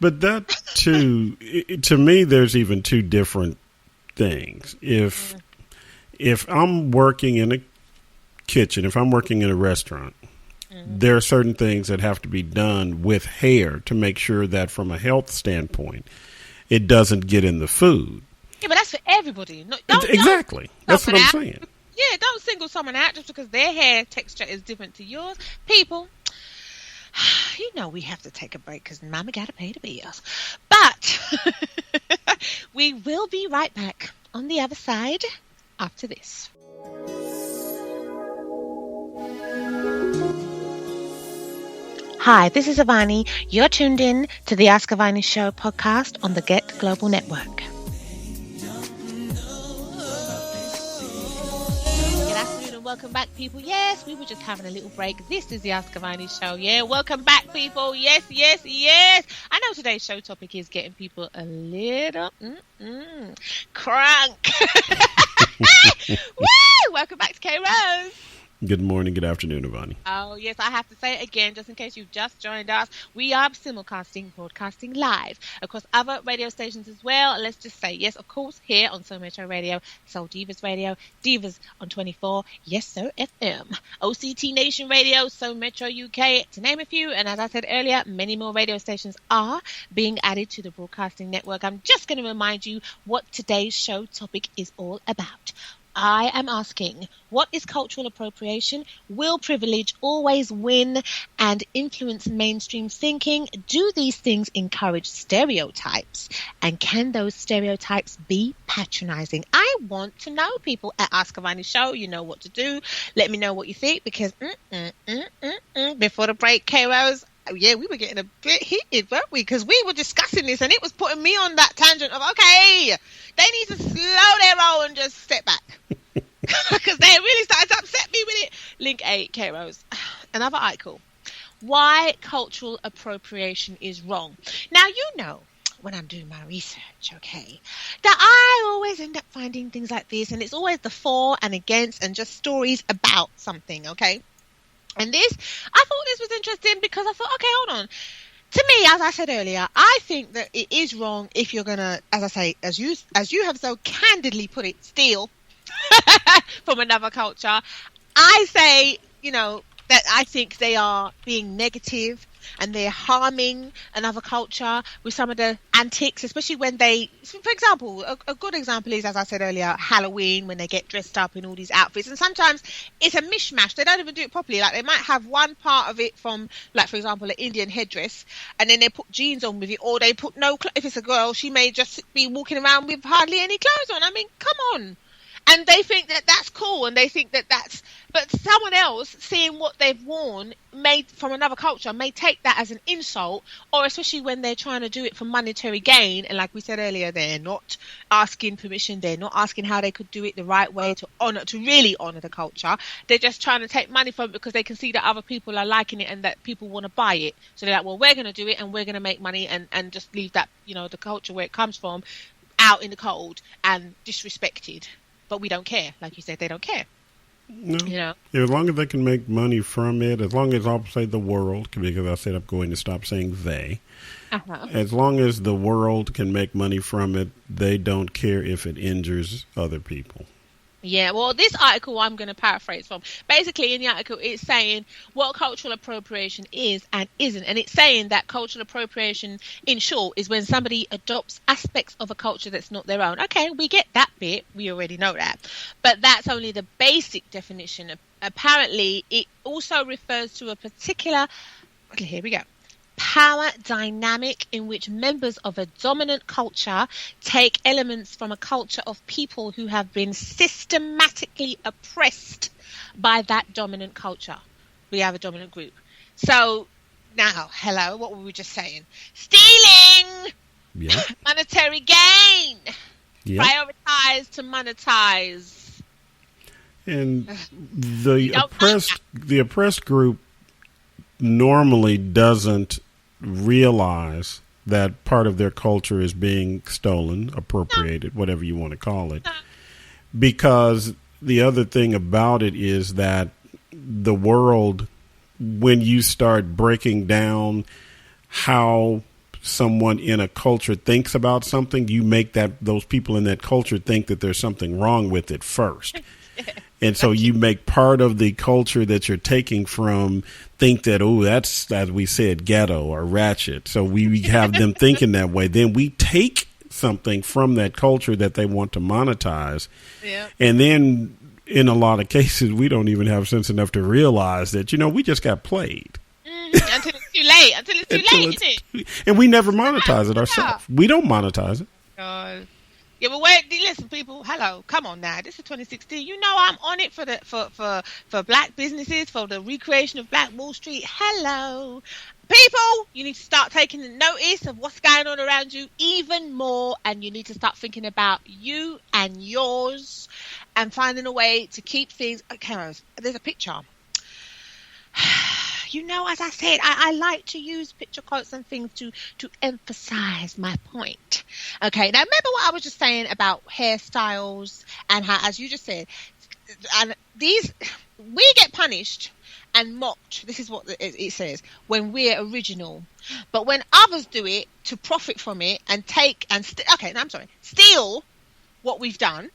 But that too, to me, there's even two different things. If I'm working in a kitchen, if I'm working in a restaurant, there are certain things that have to be done with hair to make sure that from a health standpoint, it doesn't get in the food. Yeah, but that's for everybody. Exactly. That's what I'm saying. Yeah, don't single someone out just because their hair texture is different to yours. People, you know we have to take a break because Mama got to pay the bills. But we will be right back on the other side after this. Hi, this is Avani. You're tuned in to the Ask Avani Show podcast on the Get Global Network. Good afternoon and welcome back, people. Yes, we were just having a little break. This is the Ask Avani Show. Yeah, welcome back, people. Yes, yes, yes. I know today's show topic is getting people a little crunk. Woo! Welcome back to K Rose. Good morning, good afternoon, Avani. Oh, yes, I have to say it again, just in case you've just joined us. We are simulcasting, broadcasting live across other radio stations as well. Let's just say, yes, of course, here on Soul Metro Radio, Soul Divas Radio, Divas on 24, Yes Sir FM, OCT Nation Radio, Soul Metro UK, to name a few. And as I said earlier, many more radio stations are being added to the broadcasting network. I'm just going to remind you what today's show topic is all about. I am asking, what is cultural appropriation? Will privilege always win and influence mainstream thinking? Do these things encourage stereotypes? And can those stereotypes be patronizing? I want to know, people at Ask Avani Show. You know what to do. Let me know what you think, because before the break, K-Rose, yeah, we were getting a bit heated, weren't we? Because we were discussing this and it was putting me on that tangent of, okay, they need to slow their roll and just step back. Because they really started to upset me with it. Link 8, K-Rose. Another article. Why cultural appropriation is wrong. Now, you know, when I'm doing my research, okay, that I always end up finding things like this, and it's always the for and against and just stories about something, okay? And this, I thought this was interesting because I thought, okay, hold on. To me, as I said earlier, I think that it is wrong if you're going to, as I say, as you have so candidly put it, steal from another culture. I say, you know, that I think they are being negative and they're harming another culture with some of the antics, especially when they, for example, a good example is, as I said earlier, Halloween, when they get dressed up in all these outfits. And sometimes it's a mishmash. They don't even do it properly. Like, they might have one part of it from, like, for example, an Indian headdress, and then they put jeans on with it, or they put no clothes. If it's a girl, she may just be walking around with hardly any clothes on. I mean, come on. And they think that that's cool, and they think that that's... But someone else, seeing what they've worn made from another culture, may take that as an insult, or especially when they're trying to do it for monetary gain. And like we said earlier, they're not asking permission. They're not asking how they could do it the right way to really honor the culture. They're just trying to take money from it because they can see that other people are liking it and that people want to buy it. So they're like, well, we're going to do it and we're going to make money and just leave that, you know, the culture where it comes from out in the cold and disrespected. But we don't care. Like you said, they don't care. No. You know? Yeah, as long as they can make money from it, as long as I'll say the world, because I said I'm going to stop saying they. Uh-huh. As long as the world can make money from it, they don't care if it injures other people. Yeah, well, this article I'm going to paraphrase from. Basically, in the article, it's saying what cultural appropriation is and isn't. And it's saying that cultural appropriation, in short, is when somebody adopts aspects of a culture that's not their own. Okay, we get that bit. We already know that. But that's only the basic definition. Apparently, it also refers to a particular... Okay, here we go. Power dynamic in which members of a dominant culture take elements from a culture of people who have been systematically oppressed by that dominant culture. We have a dominant group. So now, hello, what were we just saying? Stealing! Yeah. Monetary gain! Yep. Prioritize to monetize. And the oppressed group normally doesn't realize that part of their culture is being stolen, appropriated, whatever you want to call it. Because the other thing about it is that the world, when you start breaking down how someone in a culture thinks about something, you make those people in that culture think that there's something wrong with it first. And so you make part of the culture that you're taking from think that, oh, that's, as we said, ghetto or ratchet. So we have them thinking that way. Then we take something from that culture that they want to monetize. Yeah. And then in a lot of cases, we don't even have sense enough to realize that, we just got played. Until it's too late. Until it's too late, isn't it? And we never monetize it ourselves. We don't monetize it. Yeah, but listen, people. Hello, come on now. This is 2016. I'm on it for black businesses, for the recreation of Black Wall Street. Hello, people. You need to start taking notice of what's going on around you even more, and you need to start thinking about you and yours, and finding a way to keep things. Okay, Rose, there's a picture. As I said, I like to use picture quotes and things to emphasize my point. Okay, now remember what I was just saying about hairstyles and how, as you just said, and we get punished and mocked. This is what it says, when we're original. But when others do it to profit from it and steal what we've done,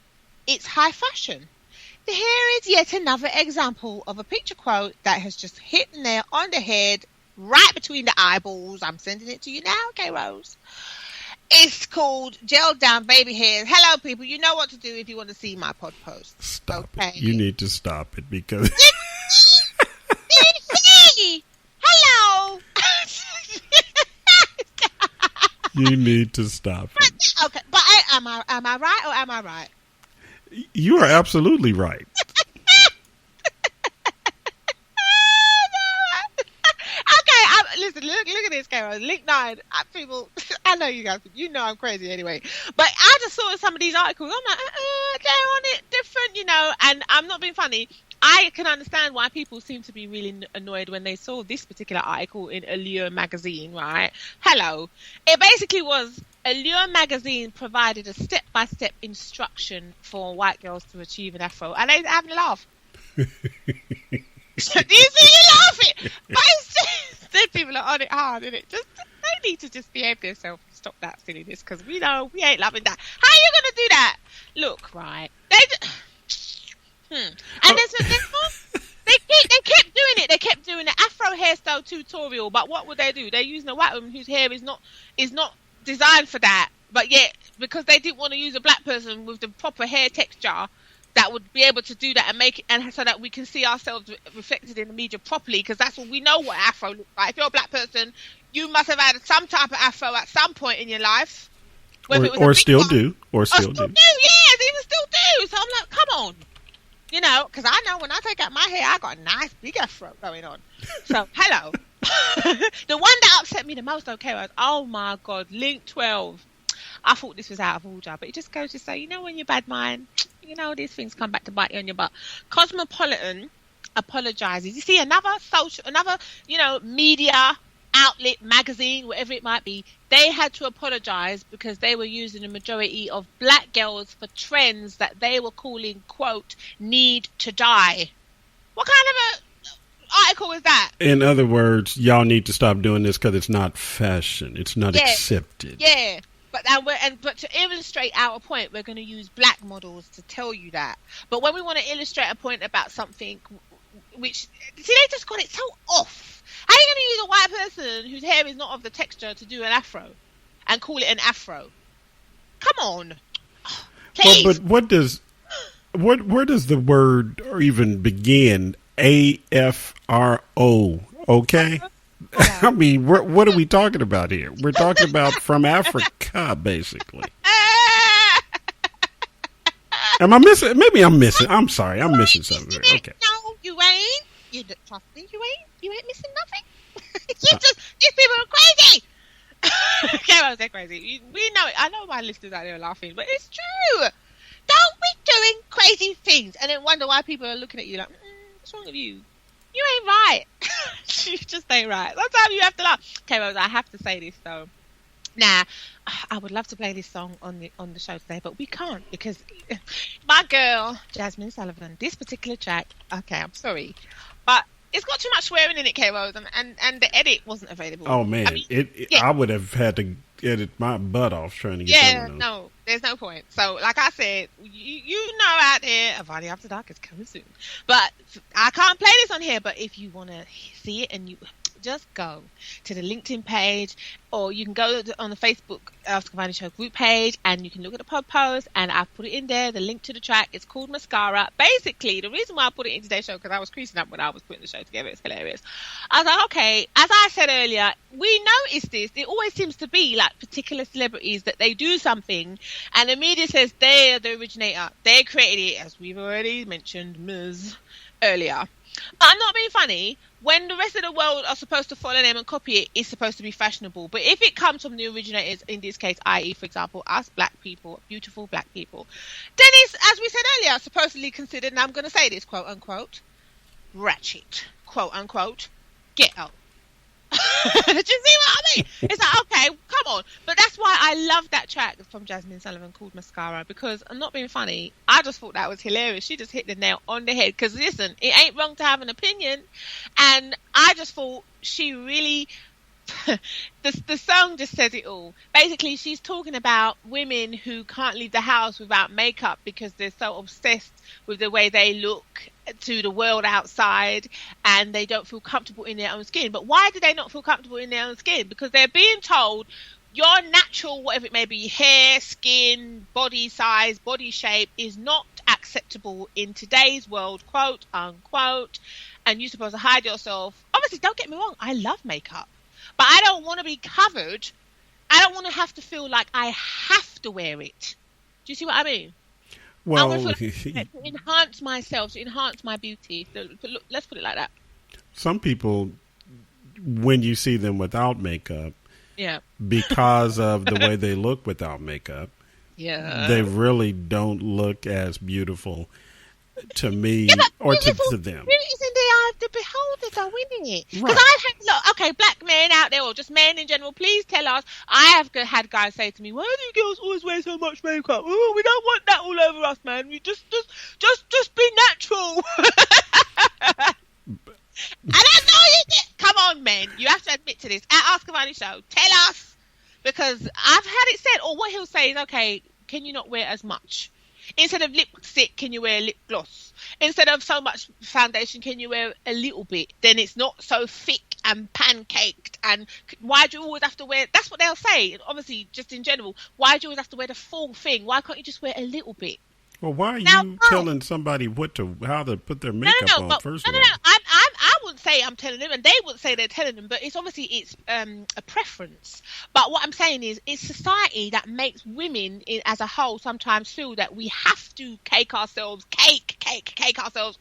it's high fashion. Here is yet another example of a picture quote that has just hit in there on the head, right between the eyeballs. I'm sending it to you now, okay, Rose? It's called Gel Down Baby Hairs. Hello, people. You know what to do if you want to see my pod post. Stop it. You need to stop it because... Hello. You need to stop it. Okay, but am I right or am I right? You are absolutely right. Okay, listen, look at this, Carol. Link 9. People, I know you guys, I'm crazy anyway. But I just saw some of these articles. I'm like, they're on it different, and I'm not being funny. I can understand why people seem to be really annoyed when they saw this particular article in Allure magazine, right? Hello. It basically was Allure magazine provided a step-by-step instruction for white girls to achieve an afro. And they're having a laugh. Do you see you laughing? But these people are on it hard, isn't it? They need to just behave themselves and stop that silliness, because we know we ain't loving that. How are you going to do that? Look, right. And they kept doing it. They kept doing the Afro hairstyle tutorial. But what would they do? They're using a white woman whose hair is not designed for that. But yet, because they didn't want to use a black person with the proper hair texture that would be able to do that and make it, and so that we can see ourselves reflected in the media properly, because that's what we know what Afro looks like. If you're a black person, you must have had some type of Afro at some point in your life. Or still do. Yes, even still do. So I'm like, come on. Because I know when I take out my hair, I got a nice big afro going on. So, hello. The one that upset me the most, okay, was, oh my God, Link 12. I thought this was out of order, but it just goes to say, when you're bad mind, these things come back to bite you on your butt. Cosmopolitan apologizes. You see, another media outlet, magazine, whatever it might be, they had to apologize because they were using a majority of black girls for trends that they were calling, quote, need to die. What kind of a article is that? In other words, y'all need to stop doing this because it's not fashion. It's not accepted. Yeah. But to illustrate our point, we're going to use black models to tell you that. But when we want to illustrate a point about something, which, see, they just got it so off. How are you going to use a white person whose hair is not of the texture to do an afro and call it an afro? Come on. Please. Well, but where does the word even begin? AFRO, okay? I mean, what are we talking about here? We're talking about from Africa, basically. Am I missing? Maybe I'm missing. I'm sorry. I'm missing something. Okay. No, you ain't. Trust me, you ain't missing nothing. These people are crazy. Okay, they're crazy. We know it. I know my listeners out there are laughing, but it's true. Don't be doing crazy things and then wonder why people are looking at you like, what's wrong with you? You ain't right. You just ain't right. Sometimes you have to laugh. Okay, Rose, I have to say this though. Now, I would love to play this song on the show today, but we can't because my girl Jasmine Sullivan, this particular track. Okay, I'm sorry, but it's got too much swearing in it, K-Rose, and the edit wasn't available. Oh man, I mean, I would have had to edit my butt off trying to get that one. No, there's no point. So, like I said, you know out there, Avani After Dark is coming soon. But I can't play this on here. But if you want to see it, and you just go to the LinkedIn page, or you can go on the Facebook Ask Avani Show group page, and you can look at the pod post, and I've put it in there, the link to the track. It's called Mascara. Basically, the reason why I put it in today's show, because I was creasing up when I was putting the show together. It's hilarious. I was like, okay, as I said earlier, we noticed this. It always seems to be like particular celebrities that they do something, and the media says they are the originator. They created it, as we've already mentioned, Ms. earlier. I'm not being funny. When the rest of the world are supposed to follow them and copy it, it's supposed to be fashionable. But if it comes from the originators, in this case, i.e., for example, us black people, beautiful black people, then it's, as we said earlier, supposedly considered, and I'm going to say this, quote unquote, ratchet, quote unquote, ghetto. Do you see what I mean? It's like, okay, come on. But that's why I love that track from Jasmine Sullivan called Mascara, because I'm not being funny. I just thought that was hilarious. She just hit the nail on the head. Because listen, it ain't wrong to have an opinion. And I just thought she really... the song just says it all. Basically, she's talking about women who can't leave the house without makeup because they're so obsessed with the way they look to the world outside, and they don't feel comfortable in their own skin. But why do they not feel comfortable in their own skin? Because they're being told your natural, whatever it may be, hair, skin, body size, body shape is not acceptable in today's world, quote unquote, and you're supposed to hide yourself. Obviously, don't get me wrong, I love makeup, but I don't want to be covered. I don't want to have to feel like I have to wear it. Do you see what I mean? Well, I want to enhance myself, to enhance my beauty. So, look, let's put it like that. Some people, when you see them without makeup, yeah, because of the way they look without makeup, yeah, they really don't look as beautiful to me or to them. It's in the eye of the beholder, though, isn't it? Because Right. I've had, look, okay, black men out there, or just men in general, please tell us. I have had guys say to me, "Why do you girls always wear so much makeup? Oh, we don't want that all over us, man. We just be natural." And I know you did. Come on, men. You have to admit to this. At Ask Avani Show, tell us. Because I've had it said, or what he'll say is, okay, can you not wear as much? Instead of lipstick, can you wear lip gloss? Instead of so much foundation, can you wear a little bit? Then it's not so thick and pancaked. And why do you always have to wear... That's what they'll say, obviously, just in general. Why do you always have to wear the full thing? Why can't you just wear a little bit? Well, why are you telling somebody how to put their makeup on, first of all? I wouldn't say I'm telling them, and they wouldn't say they're telling them, but it's obviously a preference. But what I'm saying is, it's society that makes women as a whole sometimes feel that we have to cake ourselves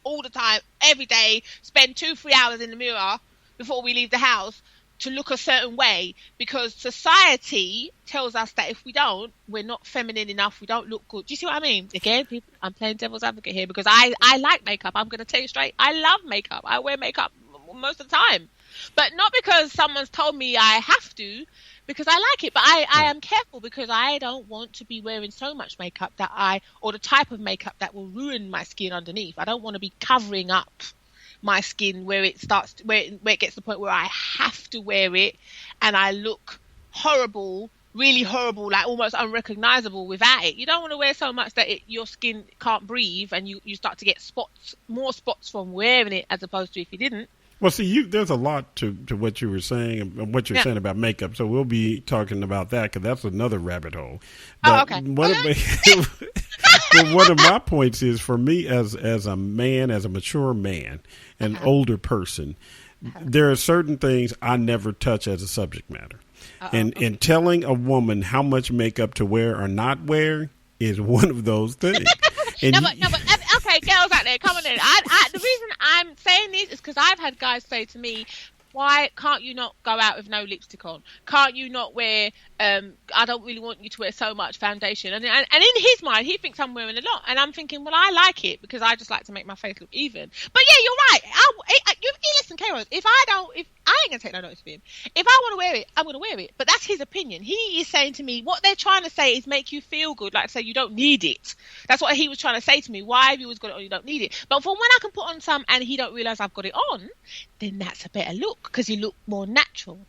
all the time, every day, spend 2-3 hours in the mirror before we leave the house to look a certain way, because society tells us that if we don't, we're not feminine enough, we don't look good. Do you see what I mean? Again, people, I'm playing devil's advocate here, because I like makeup. I'm going to tell you straight, I love makeup. I wear makeup most of the time, but not because someone's told me I have to, because I like it. But I am careful, because I don't want to be wearing so much makeup or the type of makeup that will ruin my skin underneath. I don't want to be covering up my skin where it gets to the point where I have to wear it and I look horrible, really horrible, like almost unrecognizable without it. You don't want to wear so much that your skin can't breathe, and you start to get more spots from wearing it, as opposed to if you didn't. Well, see, there's a lot to what you were saying and what you're saying about makeup, so we'll be talking about that, because that's another rabbit hole. But okay. One of my points is, for me as a man, as a mature man, an older person, there are certain things I never touch as a subject matter. And telling a woman how much makeup to wear or not wear is one of those things. Okay, girls out there, come on in. The reason I'm saying this is because I've had guys say to me, why can't you not go out with no lipstick on? Can't you not wear, I don't really want you to wear so much foundation. And in his mind, he thinks I'm wearing a lot. And I'm thinking, well, I like it because I just like to make my face look even. But yeah, you're right. Listen, Kairos, if I ain't going to take no notice of him. If I want to wear it, I'm going to wear it. But that's his opinion. He is saying to me, what they're trying to say is make you feel good. Like, say you don't need it. That's what he was trying to say to me. Why have you always got it on? You don't need it. But for when I can put on some and he don't realise I've got it on, then that's a better look because you look more natural.